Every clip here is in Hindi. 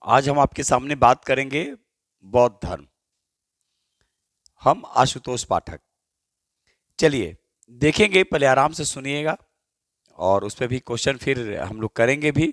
आज हम आपके सामने बात करेंगे बौद्ध धर्म। हम आशुतोष पाठक। चलिए देखेंगे, पहले आराम से सुनिएगा और उस पर भी क्वेश्चन फिर हम लोग करेंगे भी।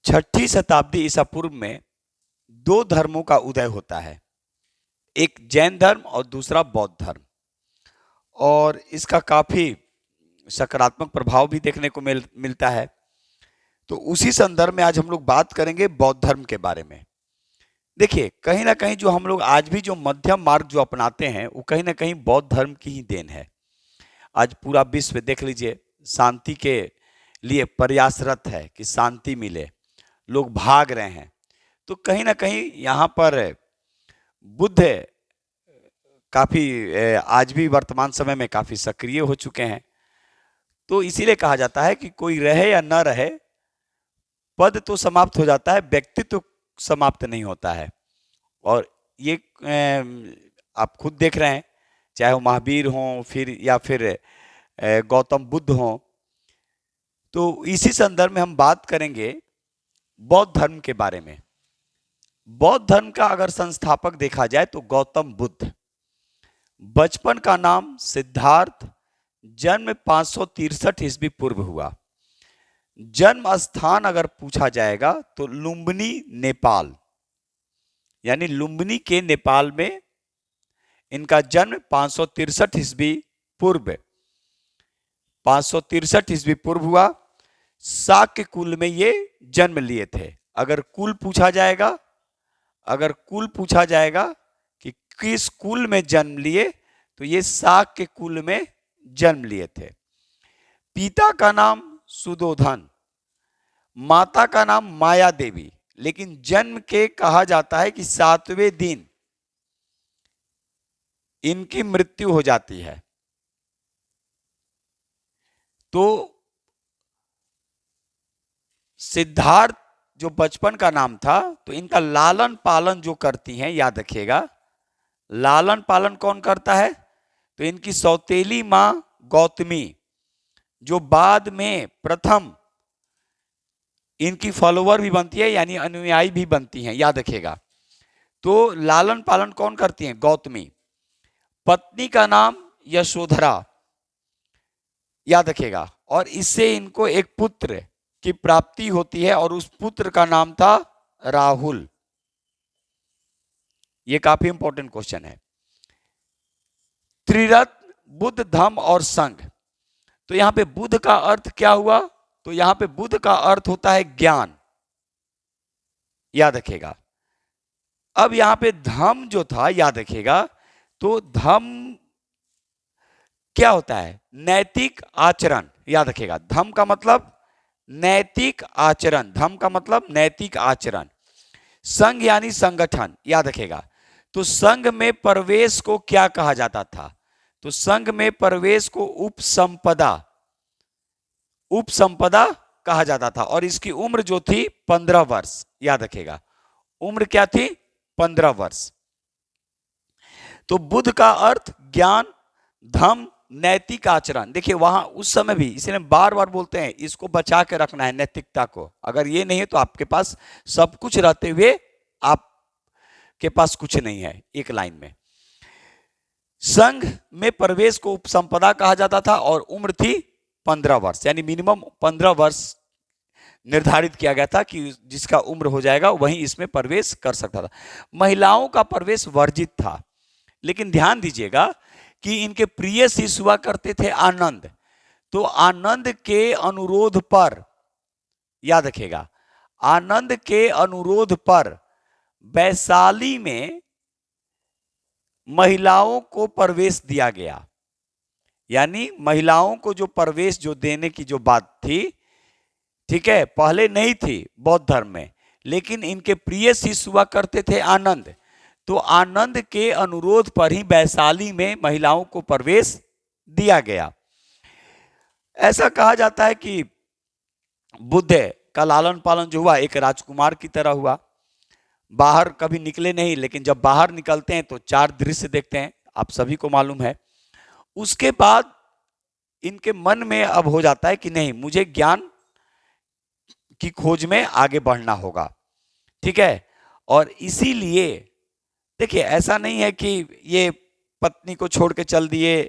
6ठी शताब्दी ईसा पूर्व में दो धर्मों का उदय होता है, एक जैन धर्म और दूसरा बौद्ध धर्म, और इसका काफी सकारात्मक प्रभाव भी देखने को मिलता है। तो उसी संदर्भ में आज हम लोग बात करेंगे बौद्ध धर्म के बारे में। देखिए, कहीं ना कहीं जो हम लोग आज भी जो मध्यम मार्ग जो अपनाते हैं वो कहीं ना कहीं बौद्ध धर्म की ही देन है। आज पूरा विश्व देख लीजिए शांति के लिए प्रयासरत है कि शांति मिले, लोग भाग रहे हैं। तो कहीं ना कहीं यहाँ पर बुद्ध काफी आज भी वर्तमान समय में काफी सक्रिय हो चुके हैं। तो इसीलिए कहा जाता है कि कोई रहे या न रहे, पद तो समाप्त हो जाता है, व्यक्तित्व समाप्त नहीं होता है। और ये आप खुद देख रहे हैं, चाहे वो महावीर हों फिर गौतम बुद्ध हों। तो इसी संदर्भ में हम बात करेंगे बौद्ध धर्म के बारे में। बौद्ध धर्म का अगर संस्थापक देखा जाए तो गौतम बुद्ध। बचपन का नाम सिद्धार्थ, जन्म 563 ईस्वी पूर्व हुआ। जन्म स्थान अगर पूछा जाएगा तो लुम्बिनी नेपाल, यानी लुम्बिनी के नेपाल में इनका जन्म 563 ईस्वी पूर्व 563 ईस्वी पूर्व हुआ। शाक्य कुल में ये जन्म लिए थे। अगर कुल पूछा जाएगा कि किस कुल में जन्म लिए, तो ये शाक्य कुल में जन्म लिए थे। पिता का नाम सुदोधन, माता का नाम माया देवी, लेकिन जन्म के कहा जाता है कि 7वें दिन इनकी मृत्यु हो जाती है। तो सिद्धार्थ जो बचपन का नाम था, तो इनका लालन पालन जो करती हैं, याद रखिएगा, लालन पालन कौन करता है? तो इनकी सौतेली मां गौतमी, जो बाद में प्रथम इनकी फॉलोवर भी बनती है, यानी अनुयायी भी बनती हैं, याद रखिएगा। तो लालन पालन कौन करती हैं? गौतमी। पत्नी का नाम यशोधरा, याद रखिएगा। और इससे इनको एक पुत्र की प्राप्ति होती है और उस पुत्र का नाम था राहुल। यह काफी इंपॉर्टेंट क्वेश्चन है। त्रिरत्न बुद्ध धम्म और संघ। तो यहां पे बुद्ध का अर्थ क्या हुआ? तो यहां पे बुद्ध का अर्थ होता है ज्ञान, याद रखिएगा। अब यहां पे धम्म जो था, याद रखिएगा, तो धम्म क्या होता है? नैतिक आचरण, याद रखिएगा। धम्म का मतलब नैतिक आचरण, धम्म का मतलब नैतिक आचरण। संघ यानी संगठन, याद रखिएगा। तो संघ में प्रवेश को क्या कहा जाता था? तो संघ में प्रवेश को उपसंपदा कहा जाता था। और इसकी उम्र जो थी 15 वर्ष, याद रखिएगा। उम्र क्या थी? 15 वर्ष। तो बुद्ध का अर्थ ज्ञान, धम्म, नैतिक आचरण। देखिए वहां उस समय भी, इसलिए बार बार बोलते हैं इसको बचा के रखना है, नैतिकता को। अगर ये नहीं है तो आपके पास सब कुछ रहते हुए आपके पास कुछ नहीं है। एक लाइन में, संघ में प्रवेश को उपसंपदा कहा जाता था और उम्र थी 15 वर्ष, यानी मिनिमम 15 वर्ष निर्धारित किया गया था कि जिसका उम्र हो जाएगा वही इसमें प्रवेश कर सकता था। महिलाओं का प्रवेश वर्जित था। लेकिन ध्यान दीजिएगा कि इनके प्रिय शिष्य हुआ करते थे आनंद। तो आनंद के अनुरोध पर, याद रखिएगा, आनंद के अनुरोध पर वैशाली में महिलाओं को प्रवेश दिया गया। यानी महिलाओं को जो प्रवेश जो देने की जो बात थी, ठीक है, पहले नहीं थी बौद्ध धर्म में, लेकिन इनके प्रिय शिष्य हुआ करते थे आनंद। तो आनंद के अनुरोध पर ही वैशाली में महिलाओं को प्रवेश दिया गया। ऐसा कहा जाता है कि बुद्ध का लालन पालन जो हुआ एक राजकुमार की तरह हुआ। बाहर कभी निकले नहीं, लेकिन जब बाहर निकलते हैं तो 4 दृश्य देखते हैं, आप सभी को मालूम है। उसके बाद इनके मन में अब हो जाता है कि नहीं, मुझे ज्ञान की खोज में आगे बढ़ना होगा। ठीक है, और इसीलिए देखिए ऐसा नहीं है कि ये पत्नी को छोड़ के चल दिए,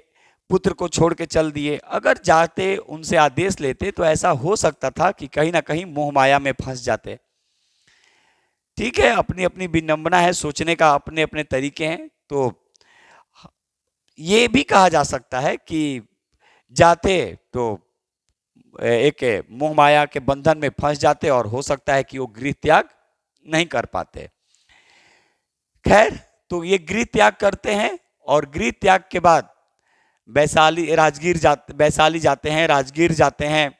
पुत्र को छोड़ के चल दिए। अगर जाते उनसे आदेश लेते तो ऐसा हो सकता था कि कहीं ना कहीं मोह माया में फंस जाते। ठीक है, अपनी अपनी विडंबना है, सोचने का अपने अपने तरीके हैं। तो ये भी कहा जा सकता है कि जाते तो एक मोह माया के बंधन में फंस जाते और हो सकता है कि वो गृह त्याग नहीं कर पाते। खैर, तो ये गृह त्याग करते हैं और गृह त्याग के बाद वैशाली जाते हैं, राजगीर जाते हैं।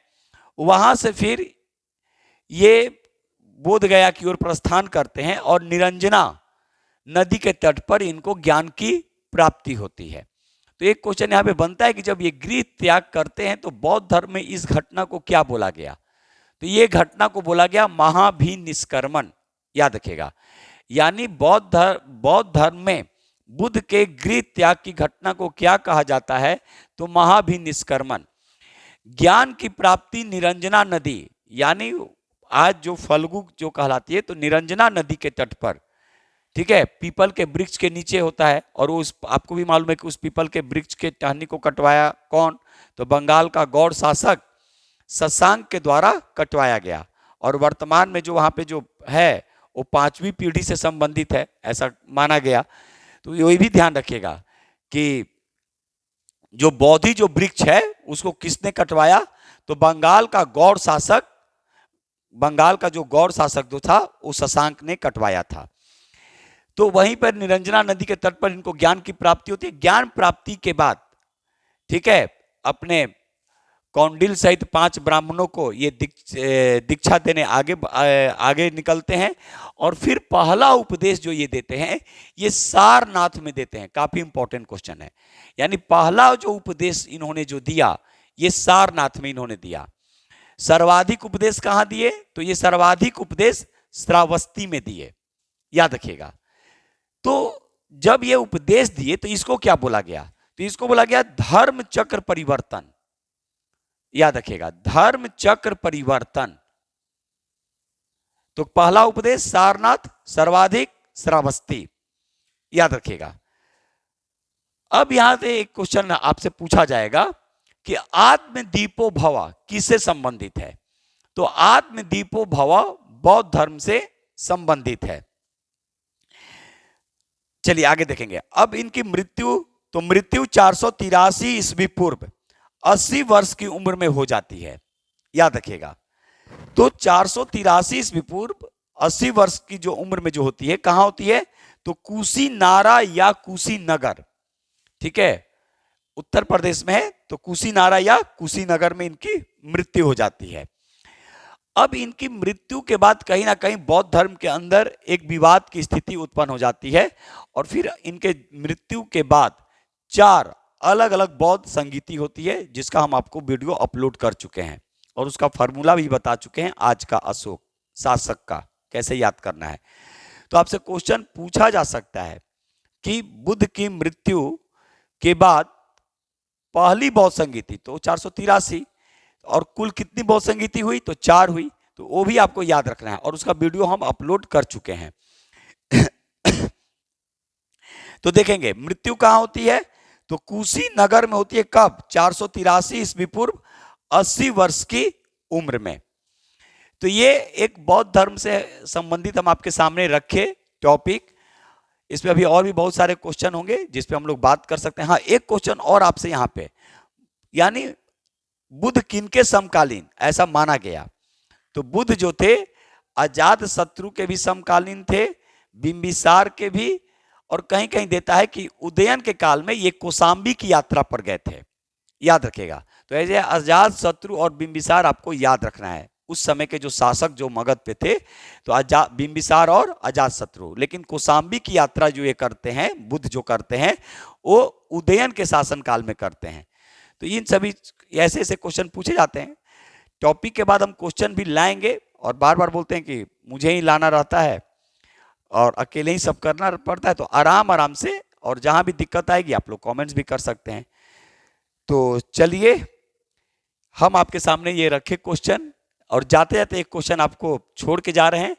वहां से फिर ये बोध गया की ओर प्रस्थान करते हैं और निरंजना नदी के तट पर इनको ज्ञान की प्राप्ति होती है। तो एक क्वेश्चन यहाँ पे बनता है कि जब ये गृह त्याग करते हैं तो बौद्ध धर्म में इस घटना को क्या बोला गया? तो ये घटना को बोला गया महाभिनिष्क्रमण। याद रखिएगा, यानी बौद्ध धर्म में बुद्ध के गृह त्याग की घटना को क्या कहा जाता है? तो महाभिनिष्क्रमण। ज्ञान की प्राप्ति निरंजना नदी, यानी आज जो फल्गु जो कहलाती है, तो निरंजना नदी के तट पर, ठीक है, पीपल के वृक्ष के नीचे होता है। और उस आपको भी मालूम है कि उस पीपल के वृक्ष के टहनी को कटवाया कौन? तो बंगाल का गौड़ शासक शशांक के द्वारा कटवाया गया। और वर्तमान में जो वहां पे जो है वो 5वीं पीढ़ी से संबंधित है, ऐसा माना गया। तो ये भी ध्यान रखिएगा कि जो बोधि जो वृक्ष है उसको किसने कटवाया? तो बंगाल का जो गौड़ शासक जो था वो शशांक ने कटवाया था। तो वहीं पर निरंजना नदी के तट पर इनको ज्ञान की प्राप्ति होती है। ज्ञान प्राप्ति के बाद, ठीक है, अपने कौंडिल सहित 5 ब्राह्मणों को ये दीक्षा देने आगे निकलते हैं। और फिर पहला उपदेश जो ये देते हैं ये सारनाथ में देते हैं। काफी इंपॉर्टेंट क्वेश्चन है। यानी पहला जो उपदेश इन्होंने जो दिया ये सारनाथ में इन्होंने दिया। सर्वाधिक उपदेश कहां दिए? तो ये सर्वाधिक उपदेश श्रावस्ती में दिए। याद रखिएगा। तो जब ये उपदेश दिए तो इसको क्या बोला गया? तो इसको बोला गया धर्म चक्र परिवर्तन। याद रखिएगा, धर्म चक्र परिवर्तन। तो पहला उपदेश सारनाथ, सर्वाधिक श्रावस्ती। याद रखिएगा। अब यहां से एक क्वेश्चन आपसे पूछा जाएगा कि आत्मदीपो भव किससे संबंधित है? तो आत्मदीपो भव बौद्ध धर्म से संबंधित है। चलिए आगे देखेंगे। अब इनकी मृत्यु, तो मृत्यु 483 ईस्वी पूर्व 80 वर्ष की उम्र में हो जाती है। याद रखिएगा। तो 483 ईस्वी पूर्व 80 वर्ष की जो उम्र में जो होती है, कहां होती है? तो कुशीनारा या कुशीनगर, ठीक है, उत्तर प्रदेश में है। तो कुशीनारा या कुशीनगर में इनकी मृत्यु हो जाती है। अब इनकी मृत्यु के बाद कहीं ना कहीं बौद्ध धर्म के अंदर एक विवाद की स्थिति उत्पन्न हो जाती है। और फिर इनके मृत्यु के बाद 4 अलग अलग बौद्ध संगीति होती है, जिसका हम आपको वीडियो अपलोड कर चुके हैं और उसका फॉर्मूला भी बता चुके हैं आज का अशोक शासक का कैसे याद करना है। तो आपसे क्वेश्चन पूछा जा सकता है कि बुद्ध की मृत्यु के बाद पहली बौद्ध संगीति तो 483 और कुल कितनी बौद्ध संगीति हुई? तो 4 हुई। तो वो भी आपको याद रखना है और उसका वीडियो हम अपलोड कर चुके हैं। तो देखेंगे मृत्यु कहां होती है? तो कुशीनगर में होती है। कब? 483 ईस्वी पूर्व 80 वर्ष की उम्र में। तो ये एक बौद्ध धर्म से संबंधित हम आपके सामने रखे टॉपिक। इसमें अभी और भी बहुत सारे क्वेश्चन होंगे जिस पे हम लोग बात कर सकते हैं। हाँ, एक क्वेश्चन और आपसे यहाँ पे, यानी बुद्ध किनके समकालीन ऐसा माना गया? तो बुद्ध जो थे अजात शत्रु के भी समकालीन थे, बिंबिसार के भी, और कहीं कहीं देता है कि उदयन के काल में ये कौशाम्बी की यात्रा पर गए थे। याद रखेगा। तो ऐसे अजात शत्रु और बिंबिसार आपको याद रखना है। उस समय के जो शासक जो मगध पे थे तो बिंबिसार और अजात शत्रु। लेकिन कौशाम्बी की यात्रा जो ये करते हैं, बुद्ध जो करते हैं, वो उदयन के शासन काल में करते हैं। तो इन सभी ऐसे ऐसे क्वेश्चन पूछे जाते हैं। टॉपिक के बाद हम क्वेश्चन भी लाएंगे और बार बार बोलते हैं कि मुझे ही लाना रहता है और अकेले ही सब करना पड़ता है। तो आराम आराम से, और जहां भी दिक्कत आएगी आप लोग कमेंट्स भी कर सकते हैं। तो चलिए हम आपके सामने ये रखे क्वेश्चन, और जाते जाते एक क्वेश्चन आपको छोड़ के जा रहे हैं,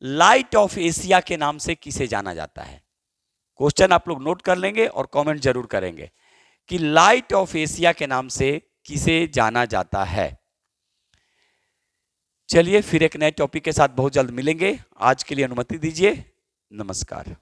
लाइट ऑफ एशिया के नाम से किसे जाना जाता है? क्वेश्चन आप लोग नोट कर लेंगे और कमेंट जरूर करेंगे कि लाइट ऑफ एशिया के नाम से किसे जाना जाता है। चलिए फिर एक नए टॉपिक के साथ बहुत जल्द मिलेंगे। आज के लिए अनुमति दीजिए। नमस्कार।